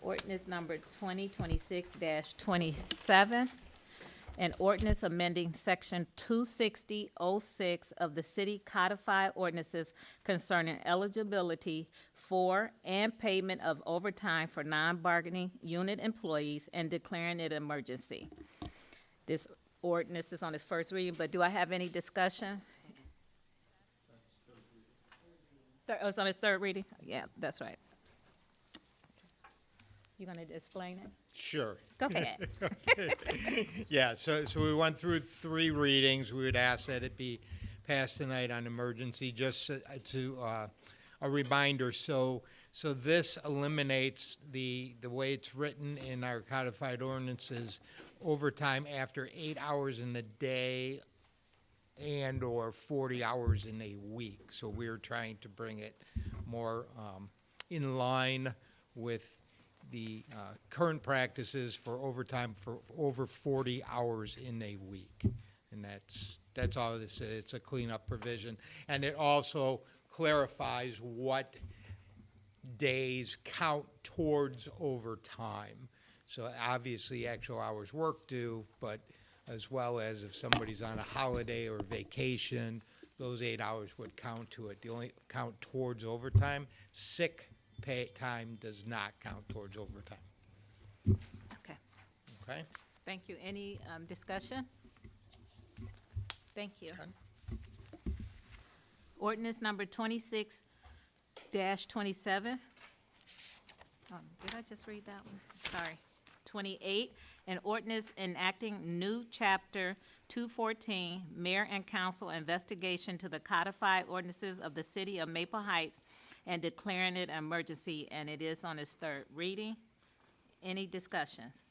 Ordinance number 2026-27, an ordinance amending section 26006 of the city codified ordinances concerning eligibility for and payment of overtime for non-bargaining unit employees and declaring it an emergency. This ordinance is on its first reading, but do I have any discussion? Oh, it's on its third reading? Yeah, that's right. You gonna explain it? Sure. Go ahead. Yeah, so we went through 3 readings. We would ask that it be passed tonight on emergency, just to a reminder. So this eliminates the way it's written in our codified ordinances, overtime after 8 hours in a day and or 40 hours in a week. So we're trying to bring it more in line with the current practices for overtime for over 40 hours in a week. And that's all this is. It's a cleanup provision. And it also clarifies what days count towards overtime. So obviously actual hours work do, but as well as if somebody's on a holiday or vacation, those 8 hours would count to it. The only count towards overtime, sick pay time does not count towards overtime. Okay, Okay? thank you. Any discussion? Thank you. Ordinance number 26-27. Did I just read that one? Sorry. 28, an ordinance enacting new chapter 214, Mayor and Council Investigation to the codified ordinances of the city of Maple Heights and declaring it an emergency, and it is on its third reading. Any discussions?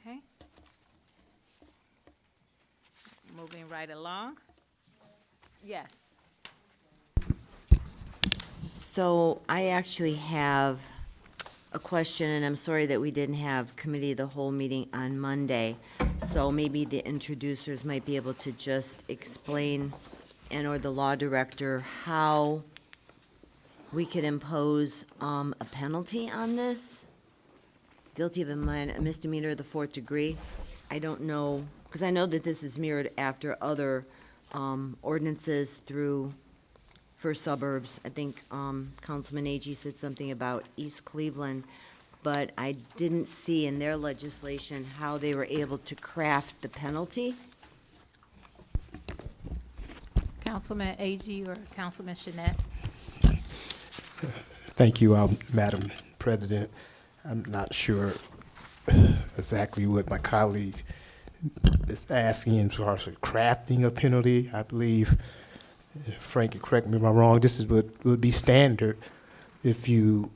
Okay. Moving right along. Yes. So I actually have a question, and I'm sorry that we didn't have committee of the whole meeting on Monday. So maybe the introducers might be able to just explain, and or the law director, how we could impose a penalty on this. Guilty of a misdemeanor of the 4th degree. I don't know, because I know that this is mirrored after other ordinances through for suburbs. I think Councilman Agee said something about East Cleveland, but I didn't see in their legislation how they were able to craft the penalty. Councilman Agee or Councilman Shinet? Thank you, Madam President. I'm not sure exactly what my colleague is asking as far as crafting a penalty. I believe, Frank, correct me if I'm wrong, this is what would be standard if you're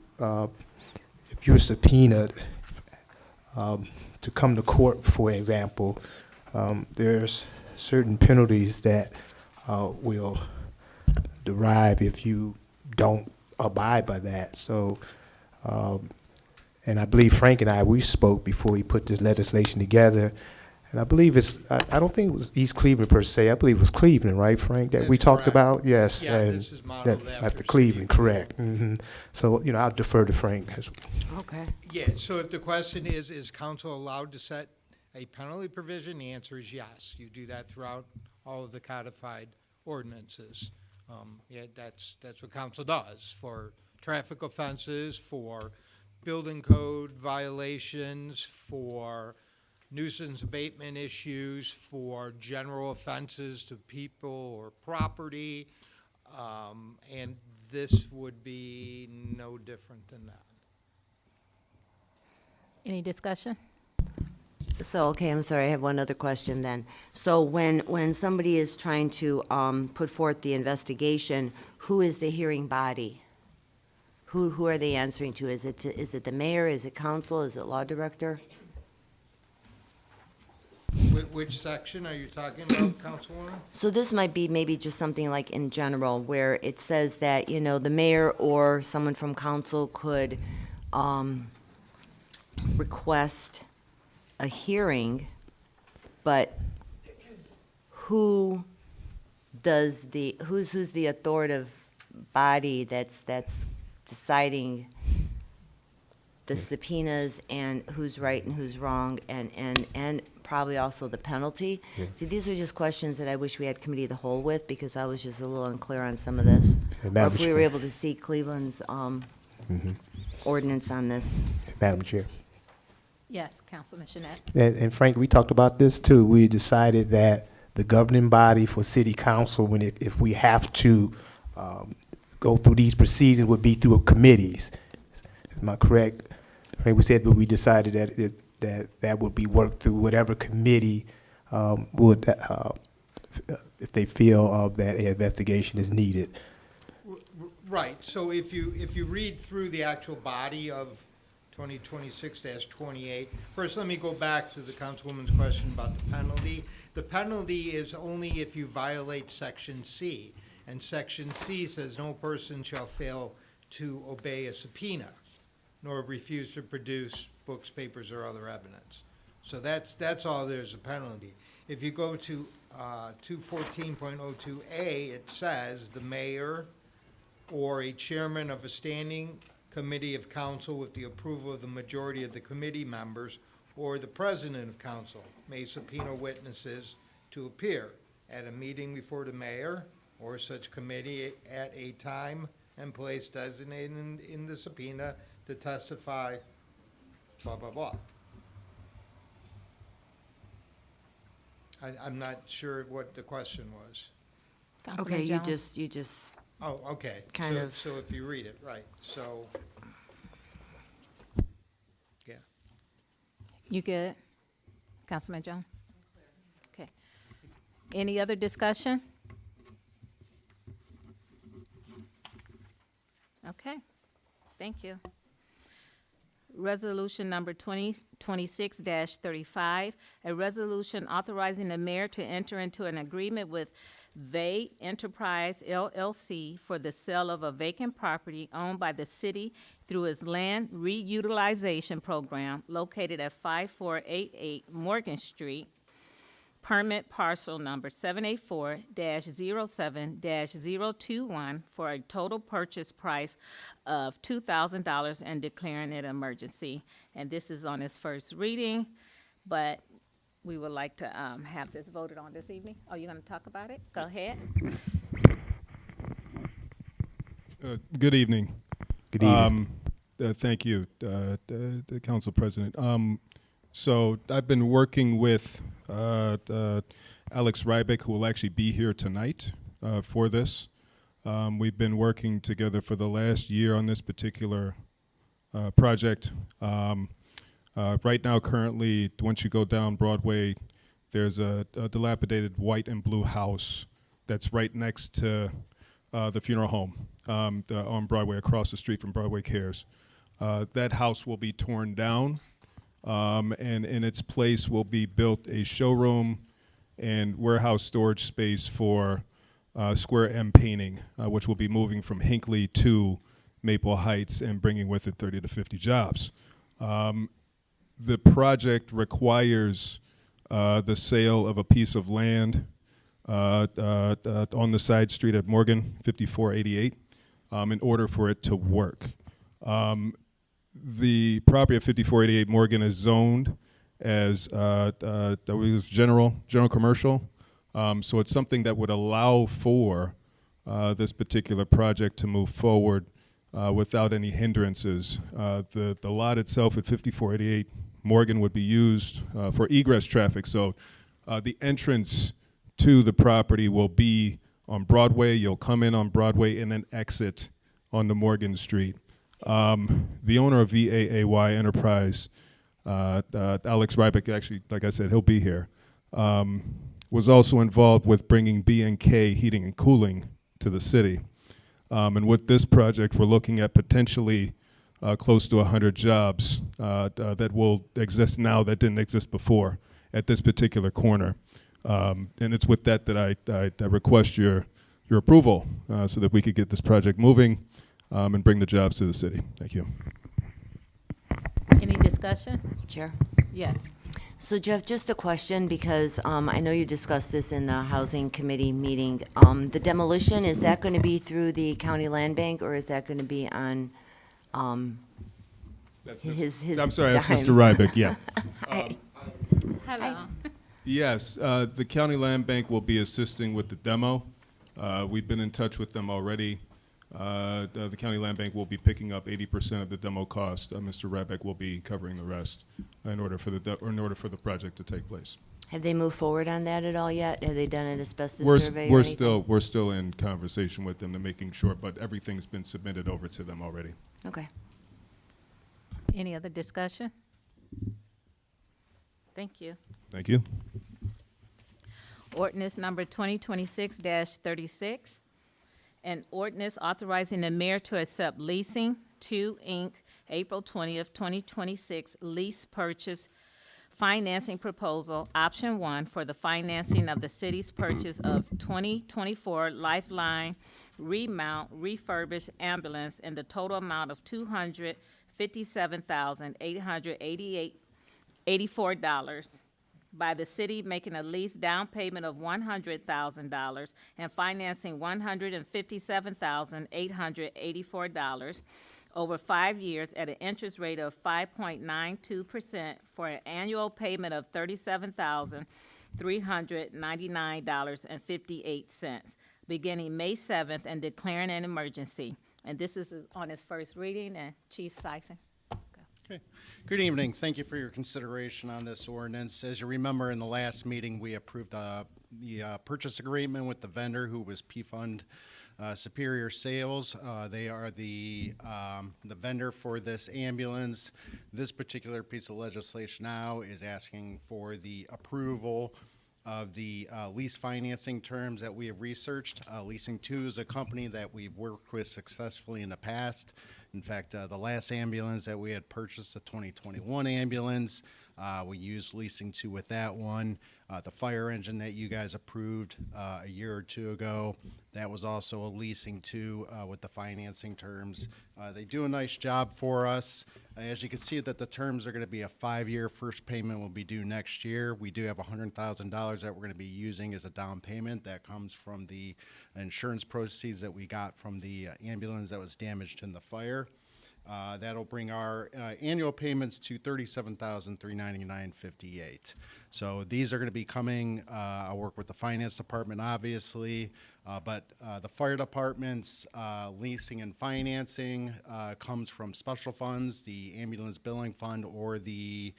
subpoenaed to come to court, for example. There's certain penalties that will derive if you don't abide by that. So, and I believe Frank and we spoke before we put this legislation together. And I believe I don't think it was East Cleveland per se. I believe it was Cleveland, right, Frank, that we That's talked correct. about? Yes. Yeah, and this is modeled that after Cleveland, City. correct. So, I'll defer to Frank. Okay. Yeah, so if the question is council allowed to set a penalty provision? The answer is yes. You do that throughout all of the codified ordinances. Yeah, that's what council does for traffic offenses, for building code violations, for nuisance abatement issues, for general offenses to people or property, and this would be no different than that. Any discussion? So, okay, I'm sorry, I have one other question then. So when somebody is trying to put forth the investigation, who is the hearing body? Who are they answering to? Is it the mayor? Is it council? Is it law director? Which section are you talking about, Councilwoman? So this might be maybe just something like in general, where it says that, the mayor or someone from council could request a hearing, but who's the authoritative body that's deciding the subpoenas and who's right and who's wrong, and probably also the penalty. Yeah. See, these are just questions that I wish we had committee of the whole with, because I was just a little unclear on some of this. Yeah, Or Madam if we were Chair. able to see Cleveland's ordinance on this. Madam Chair. Yes, Councilman Shinet. And Frank, we talked about this too. We decided that the governing body for city council, if we have to go through these proceedings, would be through committees. Am I correct? Frank, we said, but we decided that that would be worked through whatever committee would, if they feel that an investigation is needed. Right, so if you read through the actual body of 2026-28, first let me go back to the Councilwoman's question about the penalty. The penalty is only if you violate Section C, and Section C says no person shall fail to obey a subpoena, nor refuse to produce books, papers, or other evidence. So that's all there's a penalty. If you go to 214.02A, it says the mayor or a chairman of a standing committee of council with the approval of the majority of the committee members or the president of council may subpoena witnesses to appear at a meeting before the mayor or such committee at a time and place designated in the subpoena to testify, blah, blah, blah. I'm not sure what the question was. Councilman Okay, Jones. you just, Oh, okay. Kind of. So if you read it, right, so, yeah. You good? Councilman Jones? Okay. Any other discussion? Okay, thank you. Resolution number 2026-35, a resolution authorizing the mayor to enter into an agreement with Vay Enterprise LLC for the sale of a vacant property owned by the city through its land reutilization program located at 5488 Morgan Street, permit parcel number 784-07-021 for a total purchase price of $2,000 and declaring it an emergency. And this is on its first reading, but we would like to have this voted on this evening. Oh, you're going to talk about it? Go ahead. Good evening. Good evening. Thank you, the Council President. So I've been working with Alex Rybick, who will actually be here tonight for this. We've been working together for the last year on this particular project. Right now, currently, once you go down Broadway, there's a dilapidated white and blue house that's right next to the funeral home on Broadway, across the street from Broadway Cares. That house will be torn down, and in its place will be built a showroom and warehouse storage space for Square M Painting, which will be moving from Hinckley to Maple Heights and bringing with it 30 to 50 jobs. The project requires the sale of a piece of land on the side street at Morgan, 5488, in order for it to work. The property at 5488 Morgan is zoned as general commercial. So it's something that would allow for this particular project to move forward without any hindrances. The lot itself at 5488 Morgan would be used for egress traffic. So the entrance to the property will be on Broadway. You'll come in on Broadway and then exit onto Morgan Street. The owner of VAAY Enterprise, Alex Rybick, actually, like I said, he'll be here, was also involved with bringing B&K Heating and Cooling to the city. And with this project, we're looking at potentially close to 100 jobs that will exist now that didn't exist before at this particular corner. And it's with that I request your approval so that we could get this project moving and bring the jobs to the city. Thank you. Any discussion? Chair. Yes. So Jeff, just a question, because I know you discussed this in the Housing Committee meeting. The demolition, is that going to be through the county land bank, or is that going to be on That's his I'm sorry, that's dime? Mr. Rybick, yeah. Hello. Yes, the county land bank will be assisting with the demo. We've been in touch with them already. The county land bank will be picking up 80% of the demo cost. Mr. Rybick will be covering the rest in order for the project to take place. Have they moved forward on that at all yet? Have they done an asbestos We're, survey or we're anything? we're still in conversation with them to making sure, but everything's been submitted over to them already. Okay. Any other discussion? Thank you. Thank you. Ordinance number 2026-36, an ordinance authorizing the mayor to accept leasing to Inc. April 20th, 2026 lease purchase financing proposal, option 1, for the financing of the city's purchase of 2024 Lifeline remount refurbished ambulance in the total amount of $257,884 by the city, making a lease down payment of $100,000 and financing $157,884 over 5 years at an interest rate of 5.92% for an annual payment of $37,399.58, beginning May 7th and declaring an emergency. And this is on its first reading, and Chief Siphon. Okay. Good evening. Thank you for your consideration on this ordinance. As you remember, in the last meeting, we approved the purchase agreement with the vendor, who was P-Fund Superior Sales. They are the vendor for this ambulance. This particular piece of legislation now is asking for the approval of the lease financing terms that we have researched. Leasing 2 is a company that we've worked with successfully in the past. In fact, the last ambulance that we had purchased, a 2021 ambulance, we used Leasing 2 with that one. The fire engine that you guys approved a year or two ago, that was also a Leasing 2 with the financing terms. They do a nice job for us. As you can see, that the terms are going to be a 5-year. First payment will be due next year. We do have $100,000 that we're going to be using as a down payment. That comes from the insurance proceeds that we got from the ambulance that was damaged in the fire. That'll bring our annual payments to $37,399.58. So these are going to be coming. I'll work with the finance department, obviously, but the fire department's leasing and financing comes from special funds, the ambulance billing fund, or the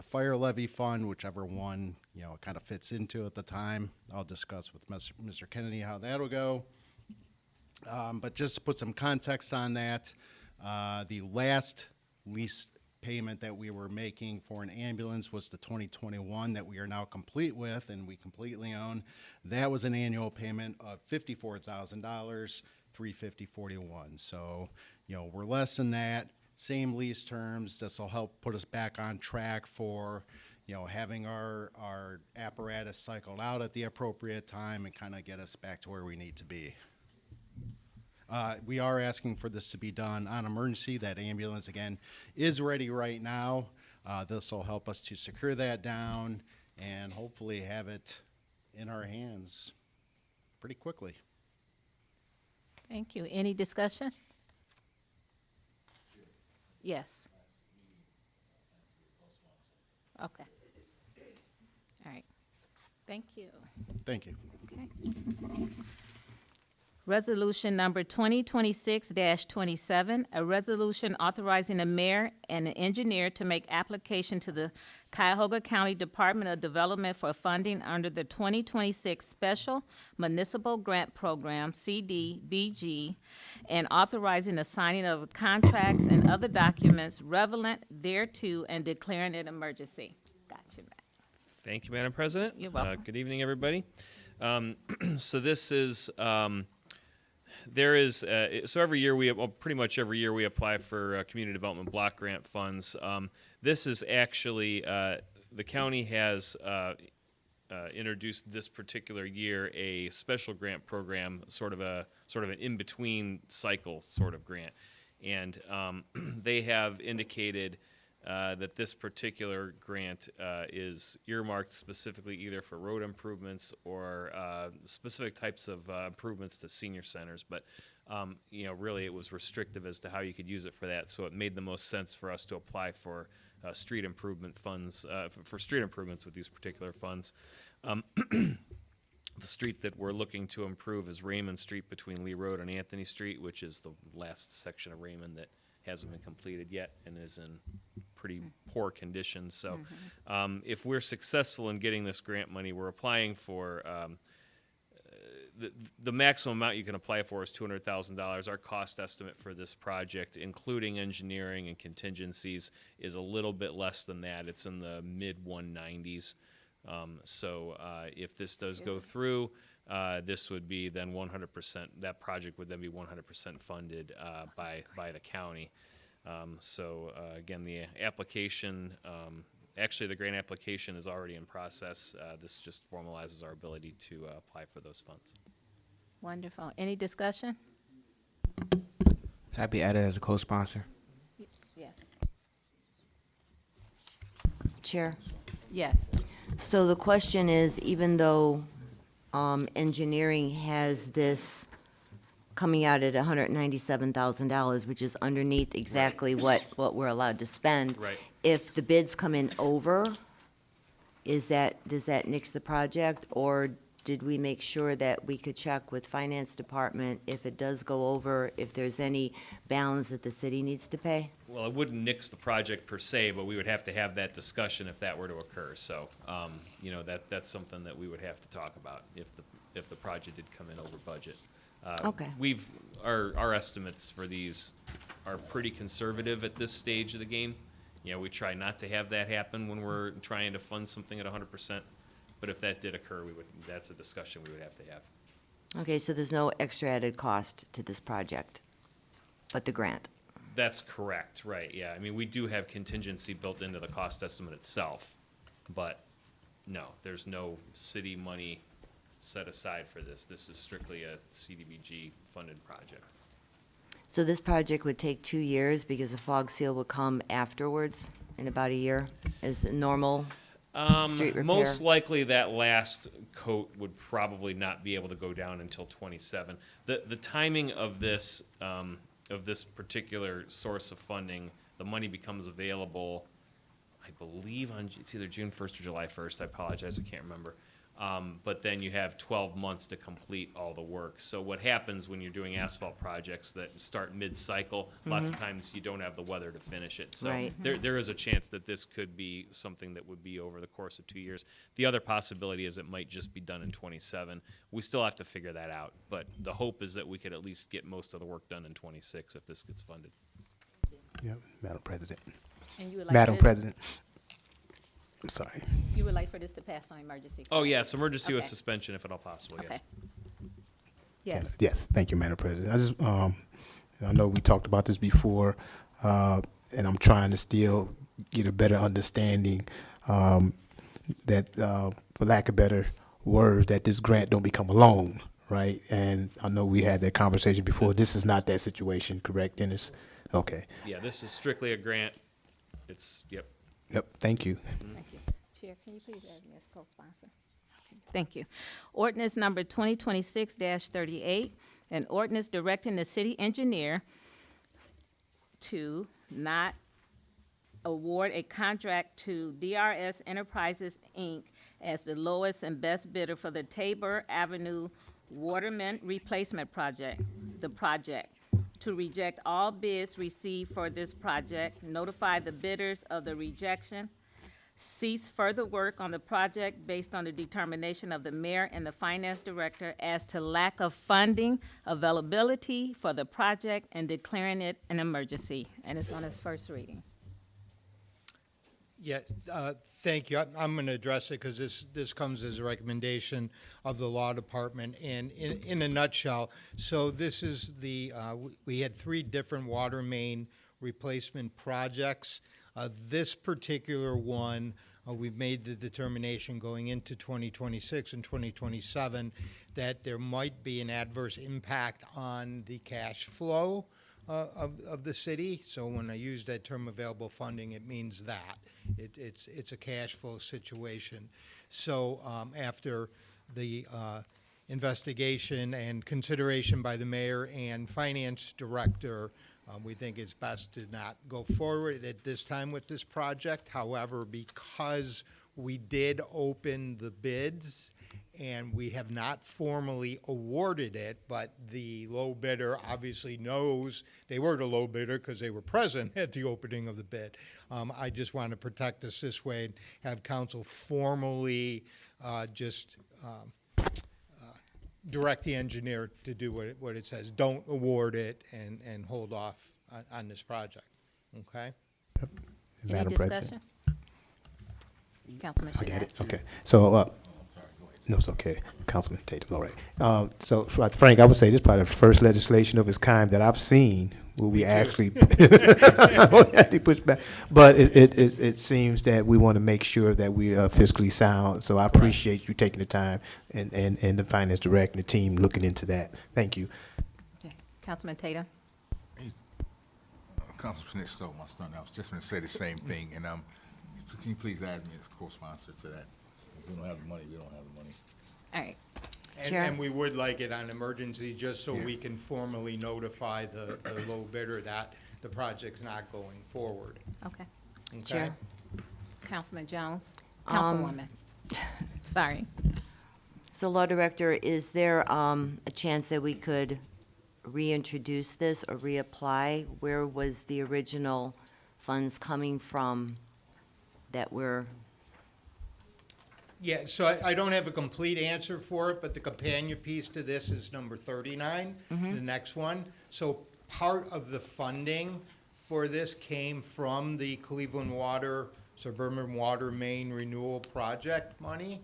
fire levy fund, whichever one it kind of fits into at the time. I'll discuss with Mr. Kennedy how that'll go. But just to put some context on that. The last lease payment that we were making for an ambulance was the 2021 that we are now complete with and we completely own. That was an annual payment of $54,000, $350.41. So, we're less than that. Same lease terms. This will help put us back on track for, having our apparatus cycled out at the appropriate time and kind of get us back to where we need to be. We are asking for this to be done on emergency. That ambulance, again, is ready right now. This will help us to secure that down and hopefully have it in our hands pretty quickly. Thank you. Any discussion? Yes. Okay. All right. Thank you. Thank you. Okay. Resolution number 2026-27, a resolution authorizing the mayor and the engineer to make application to the Cuyahoga County Department of Development for funding under the 2026 Special Municipal Grant Program, CDBG, and authorizing the signing of contracts and other documents relevant thereto and declaring an emergency. Got you back. Thank you, Madam President. You're welcome. Good evening, everybody. So this is, there is, so every year pretty much every year we apply for community development block grant funds. This is actually, the county has introduced this particular year a special grant program, sort of an in-between cycle sort of grant. And they have indicated that this particular grant is earmarked specifically either for road improvements or specific types of improvements to senior centers. But really, it was restrictive as to how you could use it for that. So it made the most sense for us to apply for street improvement funds for street improvements with these particular funds. The street that we're looking to improve is Raymond Street between Lee Road and Anthony Street, which is the last section of Raymond that hasn't been completed yet and is in pretty poor condition. So if we're successful in getting this grant money, we're applying for the maximum amount you can apply for is $200,000. Our cost estimate for this project, including engineering and contingencies, is a little bit less than that. It's in the mid 190s. If this does go through, this would be then 100%. That project would then be 100% funded by the county. Again, the application. Actually, the grant application is already in process. This just formalizes our ability to apply for those funds. Wonderful. Any discussion? Should I be added as a co-sponsor? Yes. Chair? Yes. So the question is, even though engineering has this coming out at $197,000, which is underneath exactly what we're allowed to spend. Right. If the bids come in over, does that nix the project? Or did we make sure that we could check with finance department if it does go over, if there's any balance that the city needs to pay? Well, it wouldn't nix the project per se, but we would have to have that discussion if that were to occur. So, that's something that we would have to talk about if the project did come in over budget. Okay. Our estimates for these are pretty conservative at this stage of the game. We try not to have that happen when we're trying to fund something at 100%. But if that did occur, that's a discussion we would have to have. Okay, so there's no extra added cost to this project, but the grant? That's correct, right, yeah. I mean, we do have contingency built into the cost estimate itself, but no, there's no city money set aside for this. This is strictly a CDBG funded project. So this project would take 2 years because the fog seal would come afterwards in about a year as the normal street repair? Most likely that last coat would probably not be able to go down until 27. The timing of this particular source of funding, the money becomes available, I believe it's either June 1st or July 1st. I apologize, I can't remember. But then you have 12 months to complete all the work. So what happens when you're doing asphalt projects that start mid-cycle, lots of times you don't have the weather to finish it. So Right. there is a chance that this could be something that would be over the course of 2 years. The other possibility is it might just be done in 27. We still have to figure that out. But the hope is that we could at least get most of the work done in 26 if this gets funded. Yeah, Madam President. And you would like Madam this- President. I'm sorry. You would like for this to pass on emergency? Oh, yes, emergency with Okay. suspension if at all possible, yes. Okay. Yes. Yes, thank you, Madam President. I know we talked about this before, and I'm trying to still get a better understanding that, for lack of better words, that this grant don't become a loan, right? And I know we had that conversation before. This is not that situation, correct, Dennis? Okay. Yeah, this is strictly a grant. Yep. Yep, thank you. Thank you. Chair, can you please add me as co-sponsor? Thank you. Ordinance number 2026-38, an ordinance directing the city engineer to not award a contract to DRS Enterprises, Inc. as the lowest and best bidder for the Tabor Avenue Waterman Replacement Project, to reject all bids received for this project, notify the bidders of the rejection, cease further work on the project based on the determination of the mayor and the finance director as to lack of funding availability for the project and declaring it an emergency. And it's on its first reading. Yeah, thank you. I'm going to address it because this comes as a recommendation of the law department. And in a nutshell, so this is we had 3 different water main replacement projects. This particular one, we've made the determination going into 2026 and 2027 that there might be an adverse impact on the cash flow of the city. So when I use that term available funding, it means that. It's a cash flow situation. So after the investigation and consideration by the mayor and finance director, we think it's best to not go forward at this time with this project. However, because we did open the bids and we have not formally awarded it, but the low bidder obviously knows they were the low bidder because they were present at the opening of the bid. I just want to protect us this way and have council formally direct the engineer to do what it says. Don't award it and hold off on this project, okay? Any Madam President. discussion? Councilman I got it, Shirai. okay. So, no, it's okay, Councilman Tatum, all right. So Frank, I would say this is probably the first legislation of its kind that I've seen where we actually push back. But it seems that we want to make sure that we are fiscally sound, so I appreciate you taking the time and the finance director and the team looking into that. Thank you. Okay. Councilman Tatum. Councilman Schnitt stole my thunder. I was just going to say the same thing, and can you please add me as co-sponsor to that? If we don't have the money, we don't have the money. All right. Chair? And we would like it on emergency, just so Yeah. we can formally notify the low bidder that the project's not going forward. Okay. Okay? Chair? Councilman Jones. Um, Councilwoman. Sorry. So, Law Director, is there a chance that we could reintroduce this or reapply? Where was the original funds coming from that were, Yeah, so I don't have a complete answer for it, but the companion piece to this is number 39, the next one. So part of the funding for this came from the Cleveland Water, Suburban Water Main Renewal Project money,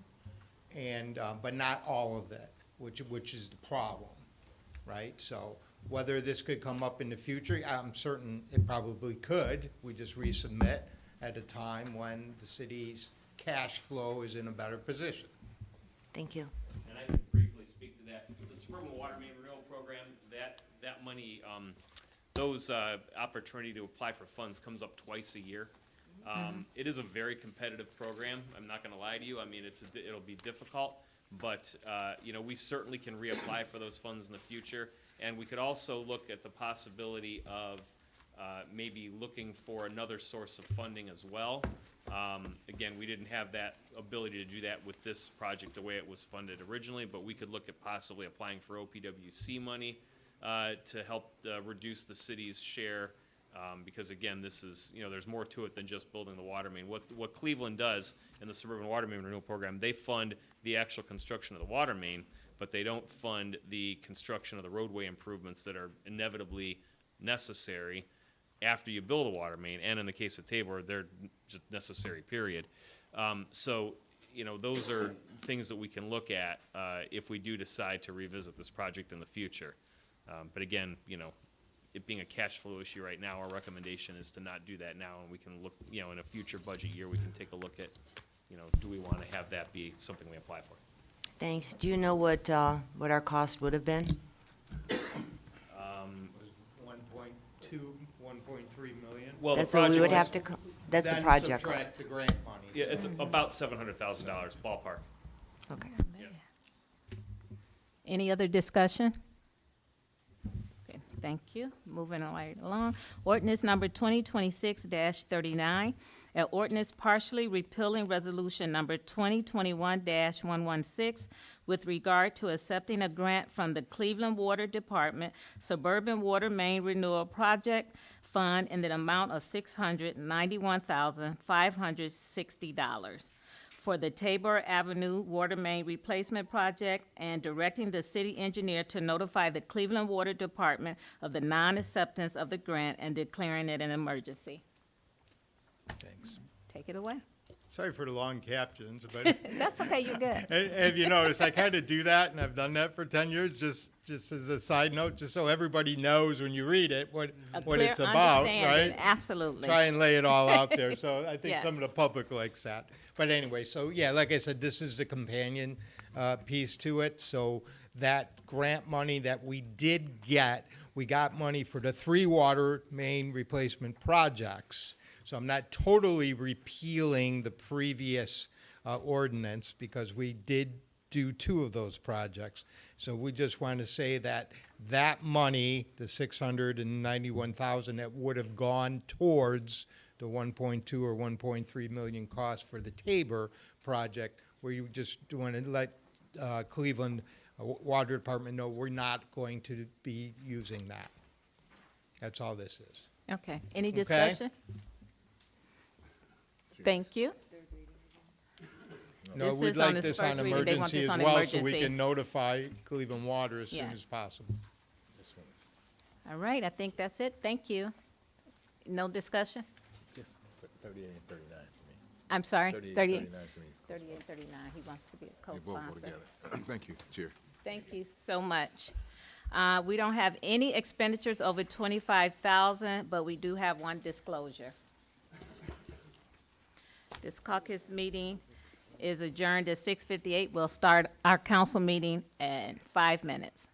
and, but not all of it, which is the problem, right? So whether this could come up in the future, I'm certain it probably could. We just resubmit at a time when the city's cash flow is in a better position. thank you. And I can briefly speak to that. The Suburban Water Main Renewal Program, that money, those opportunity to apply for funds comes up twice a year. It is a very competitive program. I'm not gonna lie to you. I mean, it'll be difficult, but, you know, we certainly can reapply for those funds in the future. And we could also look at the possibility of maybe looking for another source of funding as well. Again, we didn't have that ability to do that with this project the way it was funded originally, but we could look at possibly applying for OPWC money to help reduce the city's share. Because again, this is, you know, there's more to it than just building the water main. What Cleveland does in the Suburban Water Main Renewal Program, they fund the actual construction of the water main, but they don't fund the construction of the roadway improvements that are inevitably necessary after you build a water main, and in the case of Tabor, they're just necessary, period. So, you know, those are things that we can look at if we do decide to revisit this project in the future. But again, you know, it being a cash flow issue right now, our recommendation is to not do that now, and we can look, you know, in a future budget year, we can take a look at, you know, do we want to have that be something we apply for? Thanks. Do you know what our cost would have been? 1.2, 1.3 million. Well, the That's what we project would was- have to, that's the Then project subtract cost. the grant money. Yeah, it's about $700,000 ballpark. Okay. Any other discussion? Okay, thank you. Moving right along. Ordinance number 2026-39, an ordinance partially repealing resolution number 2021-116 with regard to accepting a grant from the Cleveland Water Department Suburban Water Main Renewal Project Fund in the amount of $691,560 for the Tabor Avenue Water Main Replacement Project and directing the city engineer to notify the Cleveland Water Department of the non-acceptance of the grant and declaring it an emergency. Thanks. Take it away. Sorry for the long captions, but That's okay, you're good. have you noticed, I kind of do that, and I've done that for 10 years, just as a side note, just so everybody knows when you read it what Clear it's about, understanding, right? absolutely. Try and lay it all out there, so I think some of Yes. the public likes that. But anyway, so yeah, like I said, this is the companion piece to it, so that grant money that we did get we got money for the 3 water main replacement projects. So I'm not totally repealing the previous ordinance, because we did do 2 of those projects. So we just want to say that that money, the 691,000 that would have gone towards the 1.2 or 1.3 million cost for the Tabor project, where you just want to let Cleveland Water Department know we're not going to be using that. That's all this is. Okay, any Okay. discussion? Thank you. No, This we'd is on like its this first on reading. They want emergency this as on well, so we emergency. can notify Cleveland Water as soon Yes. as possible. All right, I think that's it. Thank you. No discussion? Just 38 and 39 for me. I'm sorry? 38 and 38, 39 for me. 38, 39. He wants to be a They both go co-sponsor. together. Thank you, Chair. Thank you so much. We don't have any expenditures over 25,000, but we do have one disclosure. This caucus meeting is adjourned at 6:58. We'll start our council meeting in 5 minutes.